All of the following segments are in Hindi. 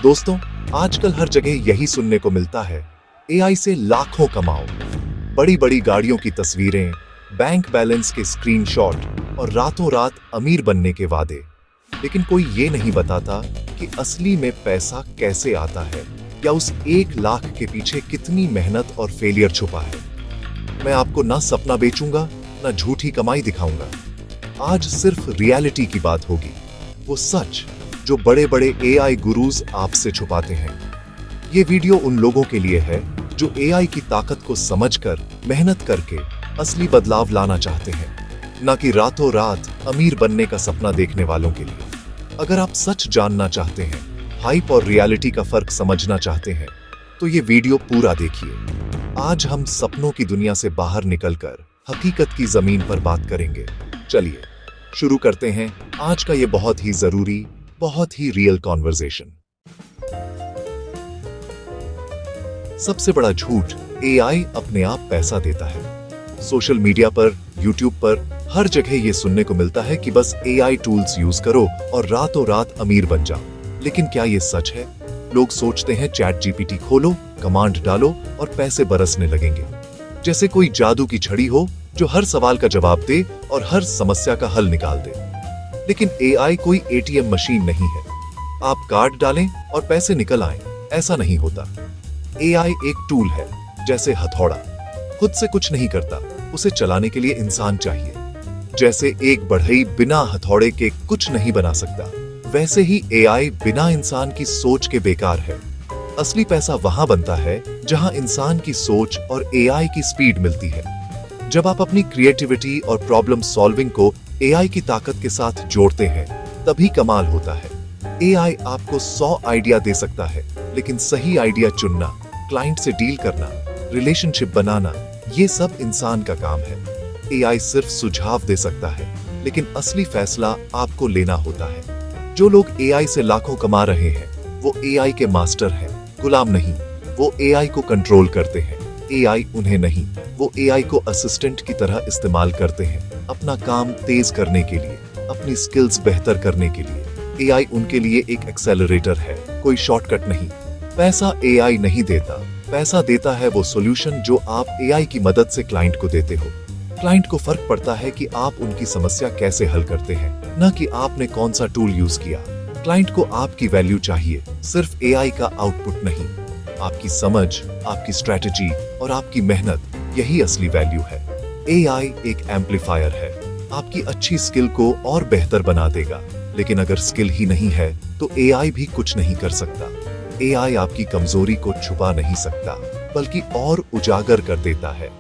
दोस्तों, आजकल हर जगह यही सुनने को मिलता है, एआई से लाखों कमाओ। बड़ी बड़ी गाड़ियों की तस्वीरें, बैंक बैलेंस के स्क्रीनशॉट और रातों रात अमीर बनने के वादे। लेकिन कोई ये नहीं बताता कि असली में पैसा कैसे आता है या उस 1 लाख के पीछे कितनी मेहनत और फेलियर छुपा है। मैं आपको ना सपना बेचूंगा, ना झूठी कमाई दिखाऊंगा। आज सिर्फ रियलिटी की बात होगी, वो सच जो बड़े बड़े एआई गुरुज आपसे छुपाते हैं। ये वीडियो उन लोगों के लिए है जो एआई की ताकत को समझकर मेहनत करके असली बदलाव लाना चाहते हैं, ना कि रातों रात अमीर बनने का सपना देखने वालों के लिए। अगर आप सच जानना चाहते हैं, हाइप और रियलिटी का फर्क समझना चाहते हैं, तो ये वीडियो पूरा देखिए। आज हम सपनों की दुनिया से बाहर निकलकर हकीकत की जमीन पर बात करेंगे। चलिए शुरू करते हैं आज का ये बहुत ही जरूरी, बहुत ही रियल कॉन्वर्सेशन। सबसे बड़ा झूठ, एआई अपने आप पैसा देता है। सोशल मीडिया पर, यूट्यूब पर हर जगह ये सुनने को मिलता है कि बस एआई टूल्स यूज करो और रातों रात अमीर बन जाओ। लेकिन क्या ये सच है? लोग सोचते हैं चैट जीपीटी खोलो, कमांड डालो और पैसे बरसने लगेंगे, जैसे कोई जादू की छड़ी हो जो हर सवाल का जवाब दे और हर समस्या का हल निकाल दे। लेकिन एआई कोई एटीएम मशीन नहीं है, आप कार्ड डालें और पैसे निकल आएं, ऐसा नहीं होता। एआई एक टूल है, जैसे हथौड़ा खुद से कुछ नहीं करता, उसे चलाने के लिए इंसान चाहिए। जैसे एक बढ़ई बिना हथौड़े के कुछ नहीं बना सकता, वैसे ही एआई बिना इंसान की सोच के बेकार है। असली पैसा वहां बनता है जहां इंसान की सोच और एआई की स्पीड मिलती है। जब आप अपनी क्रिएटिविटी और प्रॉब्लम सॉल्विंग को एआई की ताकत के साथ जोड़ते हैं, तभी कमाल होता है। एआई आपको 100 आइडिया दे सकता है, लेकिन सही आइडिया चुनना, क्लाइंट से डील करना, रिलेशनशिप बनाना, ये सब इंसान का काम है। एआई सिर्फ सुझाव दे सकता है, लेकिन असली फैसला आपको लेना होता है। जो लोग एआई से लाखों कमा रहे हैं, वो एआई के मास्टर हैं, गुलाम नहीं। वो एआई को कंट्रोल करते हैं, एआई उन्हें नहीं। वो एआई को असिस्टेंट की तरह इस्तेमाल करते हैं, अपना काम तेज करने के लिए, अपनी स्किल्स बेहतर करने के लिए। एआई उनके लिए एक एक्सेलरेटर है, कोई शॉर्टकट नहीं। पैसा एआई नहीं देता, पैसा देता है वो सॉल्यूशन जो आप एआई की मदद से क्लाइंट को देते हो। क्लाइंट को फर्क पड़ता है कि आप उनकी समस्या कैसे हल करते हैं, न कि आपने कौन सा टूल यूज किया। क्लाइंट को आपकी वैल्यू चाहिए, सिर्फ एआई का आउटपुट नहीं। आपकी समझ, आपकी स्ट्रेटजी और आपकी मेहनत, यही असली वैल्यू है। एआई एक एम्पलीफायर है, आपकी अच्छी स्किल को और बेहतर बना देगा। लेकिन अगर स्किल ही नहीं है, तो एआई भी कुछ नहीं कर सकता। एआई आपकी कमजोरी को छुपा नहीं सकता, बल्कि और उजागर कर देता है।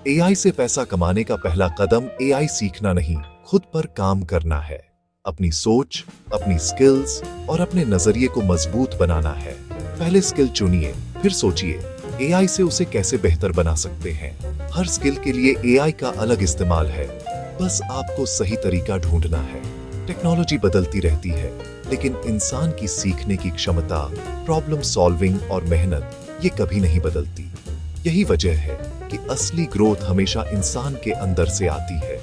एआई से पैसा कमाने का पहला कदम एआई सीखना नहीं, खुद पर काम करना है। अपनी सोच, अपनी स्किल्स और अपने नजरिए को मजबूत बनाना है। पहले स्किल चुनिए, फिर सोचिए एआई से उसे कैसे बेहतर बना सकते हैं। हर स्किल के लिए एआई का अलग इस्तेमाल है, बस आपको सही तरीका ढूंढना है। टेक्नोलॉजी बदलती रहती है, लेकिन इंसान की सीखने की क्षमता, प्रॉब्लम सॉल्विंग और मेहनत, ये कभी नहीं बदलती। यही वजह है कि असली ग्रोथ हमेशा इंसान के अंदर से आती है।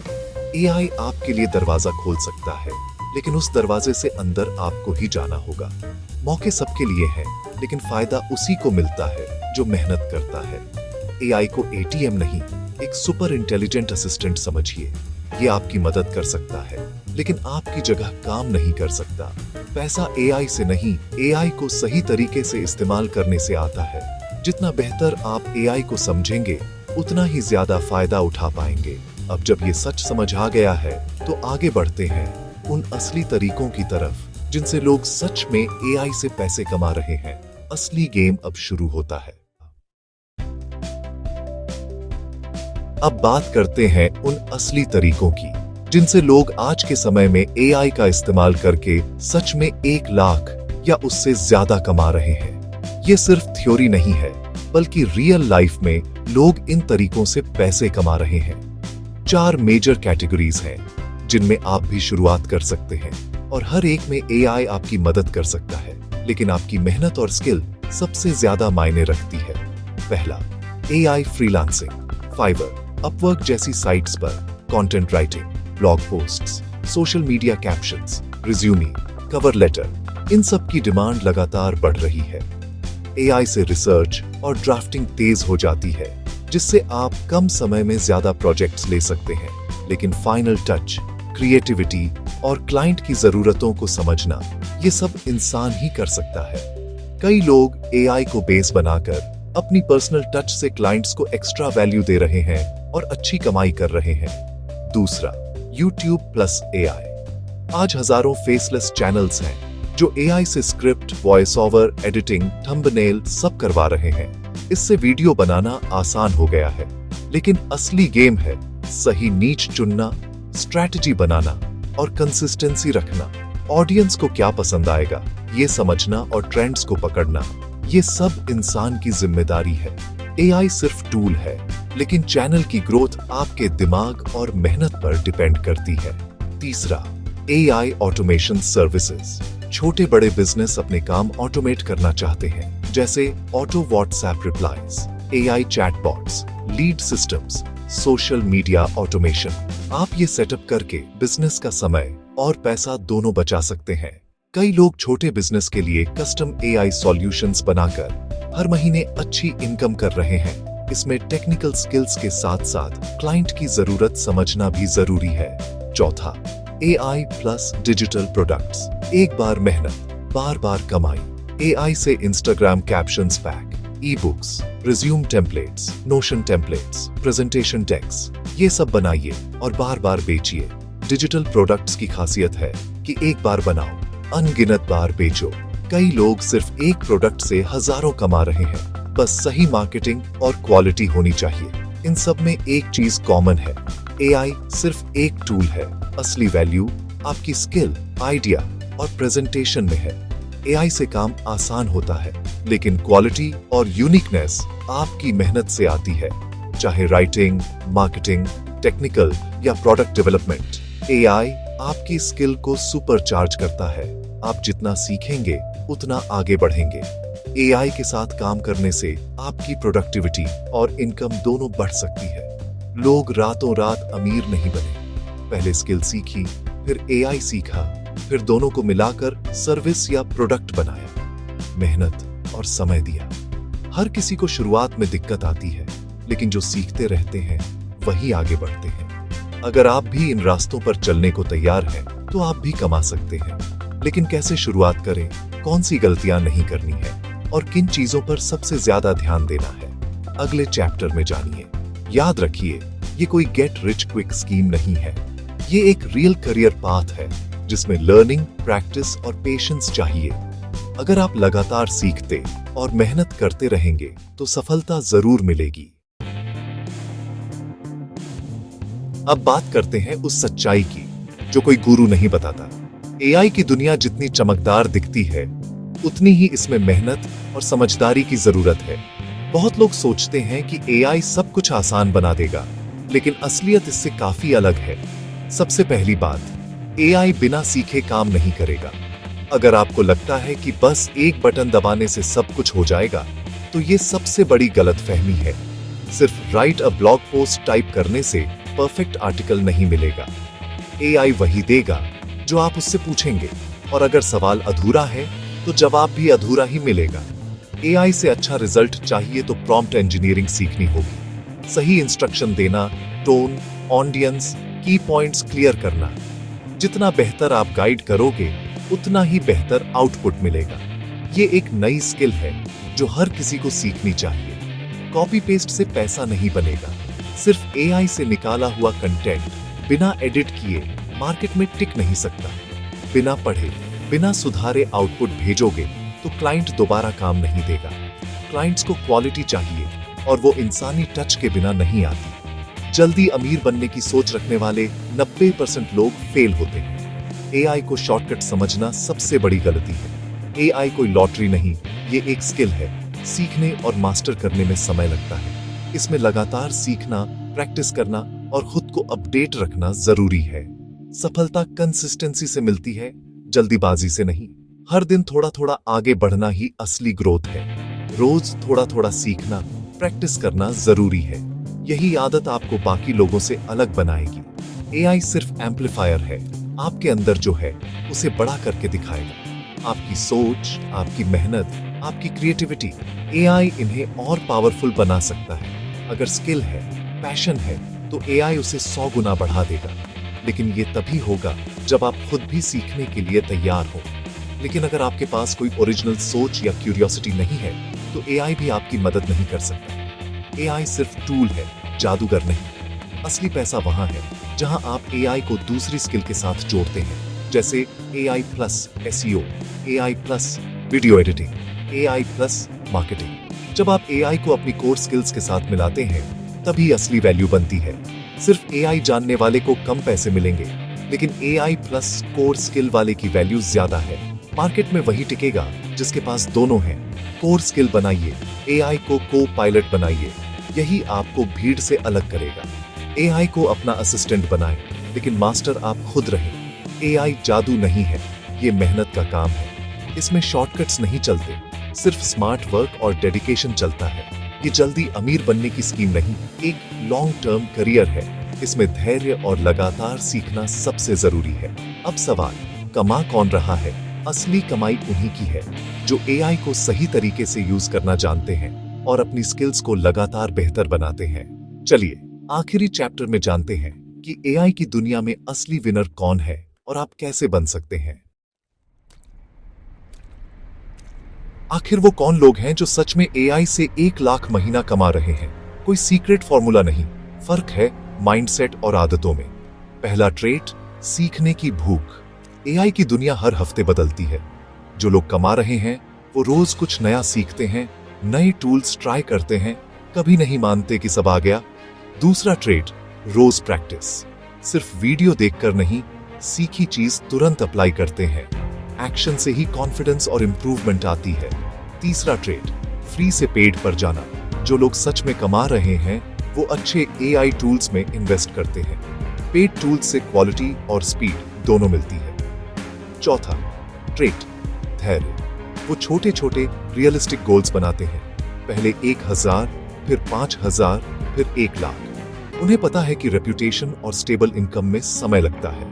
एआई आपके लिए दरवाजा खोल सकता है, लेकिन उस दरवाजे से अंदर आपको ही जाना होगा। मौके सबके लिए हैं, लेकिन फायदा उसी को मिलता है जो मेहनत करता है। एआई को एटीएम नहीं, एक सुपर इंटेलिजेंट असिस्टेंट समझिए। ये आपकी मदद कर सकता है, लेकिन आपकी जगह काम नहीं कर सकता। पैसा एआई से नहीं, एआई को सही तरीके से इस्तेमाल करने से आता है। जितना बेहतर आप एआई को समझेंगे, उतना ही ज्यादा फायदा उठा पाएंगे। अब जब ये सच समझ आ गया है, तो आगे बढ़ते हैं उन असली तरीकों की तरफ, जिनसे लोग सच में एआई से पैसे कमा रहे हैं। असली गेम अब शुरू होता है। अब बात करते हैं उन असली तरीकों की, जिनसे लोग आज के समय में एआई का इस्तेमाल करके सच में 1 लाख या उससे ज्यादा कमा रहे हैं। ये सिर्फ थ्योरी नहीं है, बल्कि रियल लाइफ में लोग इन तरीकों से पैसे कमा रहे हैं। 4 मेजर कैटेगरीज हैं, जिनमें आप भी शुरुआत कर सकते हैं, और हर एक में एआई आपकी मदद कर सकता है, लेकिन आपकी मेहनत और स्किल सबसे ज्यादा मायने रखती है। पहला, एआई फ्रीलांसिंग। फाइवर, अपवर्क जैसी साइट्स पर content writing, blog posts, social media captions, resume, cover letter, इन सब की डिमांड लगातार बढ़ रही है। एआई से रिसर्च और ड्राफ्टिंग तेज हो जाती है, जिससे आप कम समय में ज्यादा प्रोजेक्ट्स ले सकते हैं। लेकिन फाइनल टच, क्रिएटिविटी और क्लाइंट की जरूरतों को समझना, ये सब इंसान ही कर सकता है। कई लोग एआई को बेस बनाकर अपनी पर्सनल टच से क्लाइंट्स को एक्स्ट्रा वैल्यू दे रहे हैं और अच्छी कमाई कर रहे हैं। दूसरा, YouTube प्लस एआई। आज हजारों फेसलेस चैनल्स हैं जो एआई से script, voice over, editing, thumbnail सब करवा रहे हैं। इससे वीडियो बनाना आसान हो गया है, लेकिन असली गेम है सही नीच चुनना, स्ट्रैटेजी बनाना और कंसिस्टेंसी रखना। ऑडियंस को क्या पसंद आएगा ये समझना और ट्रेंड्स को पकड़ना, ये सब इंसान की जिम्मेदारी है। एआई सिर्फ टूल है, लेकिन चैनल की ग्रोथ आपके दिमाग और मेहनत पर डिपेंड करती है। तीसरा, एआई ऑटोमेशन सर्विसेज। छोटे बड़े बिजनेस अपने काम ऑटोमेट करना चाहते हैं, जैसे auto WhatsApp replies, AI chatbots, lead systems, social media automation. आप ये सेटअप करके बिजनेस का समय और पैसा दोनों बचा सकते हैं। कई लोग छोटे बिजनेस के लिए कस्टम एआई सॉल्यूशंस बनाकर हर महीने अच्छी इनकम कर रहे हैं। इसमें टेक्निकल स्किल्स के साथ साथ क्लाइंट की जरूरत समझना भी जरूरी है। चौथा, एआई प्लस डिजिटल प्रोडक्ट्स। एक बार मेहनत, बार बार कमाई। एआई से Instagram captions pack, e books, resume templates, Notion templates, presentation decks, ये सब बनाइए और बार बार बेचिए। डिजिटल प्रोडक्ट्स की खासियत है कि एक बार बनाओ, अनगिनत बार बेचो। कई लोग सिर्फ एक प्रोडक्ट से हजारों कमा रहे हैं। बस सही मार्केटिंग और क्वालिटी होनी चाहिए। इन सब में एक चीज कॉमन है, एआई सिर्फ एक टूल है, असली वैल्यू आपकी स्किल, आइडिया और प्रेजेंटेशन में है। एआई से काम आसान होता है, लेकिन क्वालिटी और यूनिकनेस आपकी मेहनत से आती है। चाहे राइटिंग, मार्केटिंग, टेक्निकल या प्रोडक्ट डेवलपमेंट, एआई आपकी स्किल को सुपर चार्ज करता है। आप जितना सीखेंगे उतना आगे बढ़ेंगे। एआई के साथ काम करने से आपकी प्रोडक्टिविटी और इनकम दोनों बढ़ सकती है। लोग रातों रात अमीर नहीं बने। पहले स्किल सीखी, फिर एआई सीखा, फिर दोनों को मिलाकर सर्विस या प्रोडक्ट बनाया। मेहनत और समय दिया। हर किसी को शुरुआत में दिक्कत आती है, लेकिन जो सीखते रहते हैं वही आगे बढ़ते हैं। अगर आप भी इन रास्तों पर चलने को तैयार हैं, तो आप भी कमा सकते हैं। लेकिन कैसे शुरुआत करें, कौन सी गलतियां नहीं करनी है और किन चीजों पर सबसे ज्यादा ध्यान देना है, अगले चैप्टर में जानिए। याद रखिए, ये कोई गेट रिच क्विक स्कीम नहीं है। ये एक रियल करियर पाथ है, जिसमें लर्निंग, प्रैक्टिस और पेशेंस चाहिए। अगर आप लगातार सीखते और मेहनत करते रहेंगे, तो सफलता जरूर मिलेगी। अब बात करते हैं उस सच्चाई की जो कोई गुरु नहीं बताता। एआई की दुनिया जितनी चमकदार दिखती है, उतनी ही इसमें मेहनत और समझदारी की जरूरत है। बहुत लोग सोचते हैं कि एआई सब कुछ आसान बना देगा, लेकिन असलियत इससे काफी अलग है। सबसे पहली बात, एआई बिना सीखे काम नहीं करेगा। अगर आपको लगता है कि बस एक बटन दबाने से सब कुछ हो जाएगा, तो ये सबसे बड़ी गलतफहमी है। सिर्फ right a blog post type करने से परफेक्ट आर्टिकल नहीं मिलेगा। एआई वही देगा जो आप उससे पूछेंगे, और अगर सवाल अधूरा है तो जवाब भी अधूरा ही मिलेगा। एआई से अच्छा रिजल्ट चाहिए तो प्रॉम्प्ट इंजीनियरिंग सीखनी होगी। सही इंस्ट्रक्शन देना, टोन, ऑडियंस, की पॉइंट्स क्लियर करना। जितना बेहतर आप गाइड करोगे, उतना ही बेहतर आउटपुट मिलेगा। ये एक नई स्किल है जो हर किसी को सीखनी चाहिए। कॉपी पेस्ट से पैसा नहीं बनेगा। सिर्फ एआई से निकाला हुआ कंटेंट बिना एडिट किए मार्केट में टिक नहीं सकता। बिना पढ़े, बिना सुधारे आउटपुट भेजोगे तो क्लाइंट दोबारा काम नहीं देगा। क्लाइंट्स को क्वालिटी चाहिए, और वो इंसानी टच के बिना नहीं आती। जल्दी अमीर बनने की सोच रखने वाले 90% लोग फेल होते हैं। एआई को शॉर्टकट समझना सबसे बड़ी गलती है। एआई कोई लॉटरी नहीं, ये एक स्किल है। सीखने और मास्टर करने में समय लगता है। इसमें लगातार सीखना, प्रैक्टिस करना और खुद को अपडेट रखना जरूरी है। सफलता कंसिस्टेंसी से मिलती है, जल्दीबाजी से नहीं। हर दिन थोड़ा थोड़ा आगे बढ़ना ही असली ग्रोथ है। रोज थोड़ा थोड़ा सीखना, प्रैक्टिस करना जरूरी है। यही आदत आपको बाकी लोगों से अलग बनाएगी। एआई सिर्फ एम्पलीफायर है, आपके अंदर जो है उसे बड़ा करके दिखाएगा। आपकी सोच, आपकी मेहनत, आपकी क्रिएटिविटी, एआई इन्हें और पावरफुल बना सकता है। अगर स्किल है, पैशन है, तो एआई उसे 100 गुना बढ़ा देगा। लेकिन ये तभी होगा जब आप खुद भी सीखने के लिए तैयार हो। लेकिन अगर आपके पास कोई ओरिजिनल सोच या क्यूरियोसिटी नहीं है, तो एआई भी आपकी मदद नहीं कर सकता। एआई सिर्फ टूल है, जादूगर नहीं। असली पैसा वहां है जहां आप एआई को दूसरी स्किल के साथ जोड़ते हैं, जैसे AI plus SEO, AI plus video editing, AI plus marketing. जब आप एआई को अपनी कोर स्किल्स के साथ मिलाते हैं, तभी असली वैल्यू बनती है। सिर्फ एआई जानने वाले को कम पैसे मिलेंगे, लेकिन एआई प्लस कोर स्किल वाले की वैल्यू ज्यादा है। मार्केट में वही टिकेगा जिसके पास दोनों हैं। कोर स्किल बनाइए, एआई को को पायलट बनाइए, यही आपको भीड़ से अलग करेगा। एआई को अपना असिस्टेंट बनाएं, लेकिन मास्टर आप खुद रहें। एआई जादू नहीं है, ये मेहनत का काम है। इसमें शॉर्टकट्स नहीं चलते, सिर्फ स्मार्ट वर्क और डेडिकेशन चलता है। ये जल्दी अमीर बनने की स्कीम नहीं, एक लॉन्ग टर्म करियर है। इसमें धैर्य और लगातार सीखना सबसे जरूरी है। अब सवाल, कमा कौन रहा है? असली कमाई उन्हीं की है जो एआई को सही तरीके से यूज करना जानते हैं और अपनी स्किल्स को लगातार बेहतर बनाते हैं। चलिए आखिरी चैप्टर में जानते हैं कि एआई की दुनिया में असली विनर कौन है और आप कैसे बन सकते हैं। आखिर वो कौन लोग हैं जो सच में एआई से 1 लाख महीना कमा रहे हैं? कोई सीक्रेट फॉर्मूला नहीं, फर्क है माइंडसेट और आदतों में। पहला ट्रेट, सीखने की भूख। एआई की दुनिया हर हफ्ते बदलती है। जो लोग कमा रहे हैं वो रोज कुछ नया सीखते हैं, नए टूल्स ट्राई करते हैं, कभी नहीं मानते कि सब आ गया। दूसरा ट्रेट, रोज प्रैक्टिस। सिर्फ वीडियो देखकर नहीं, सीखी चीज तुरंत अप्लाई करते हैं। एक्शन से ही कॉन्फिडेंस और इंप्रूवमेंट आती है। तीसरा ट्रेड, फ्री से पेड पर जाना। जो लोग सच में कमा रहे हैं वो अच्छे एआई टूल्स में इन्वेस्ट करते हैं। पेड टूल्स से क्वालिटी और स्पीड दोनों मिलती है। चौथा ट्रेड, धैर्य। वो छोटे छोटे रियलिस्टिक गोल्स बनाते हैं, पहले 1000, फिर 5000, फिर 1 लाख। उन्हें पता है कि रेप्यूटेशन और स्टेबल इनकम में समय लगता है।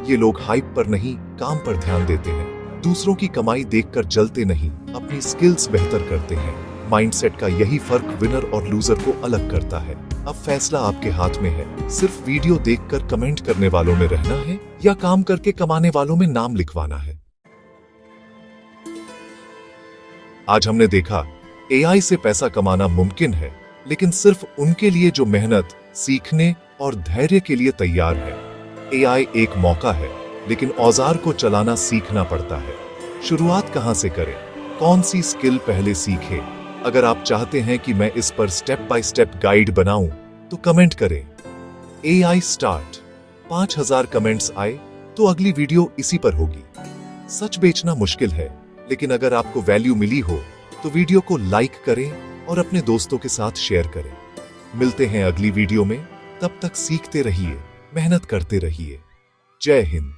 ये लोग हाइप पर नहीं, काम पर ध्यान देते हैं। दूसरों की कमाई देखकर जलते नहीं, अपनी स्किल्स बेहतर करते हैं। माइंडसेट का यही फर्क विनर और लूजर को अलग करता है। अब फैसला आपके हाथ में है, सिर्फ वीडियो देखकर कमेंट करने वालों में रहना है या काम करके कमाने वालों में नाम लिखवाना है। आज हमने देखा एआई से पैसा कमाना मुमकिन है, लेकिन सिर्फ उनके लिए जो मेहनत, सीखने और धैर्य के लिए तैयार है। एआई एक मौका है, लेकिन औजार को चलाना सीखना पड़ता है। शुरुआत कहां से करें? कौन सी स्किल पहले सीखें? अगर आप चाहते हैं कि मैं इस पर स्टेप बाय स्टेप गाइड बनाऊं, तो कमेंट करें एआई स्टार्ट। 5000 कमेंट्स आए तो अगली वीडियो इसी पर होगी। सच बेचना मुश्किल है, लेकिन अगर आपको वैल्यू मिली हो तो वीडियो को लाइक करें और अपने दोस्तों के साथ शेयर करें। मिलते हैं अगली वीडियो में, तब तक सीखते रहिए, मेहनत करते रहिए। जय हिंद।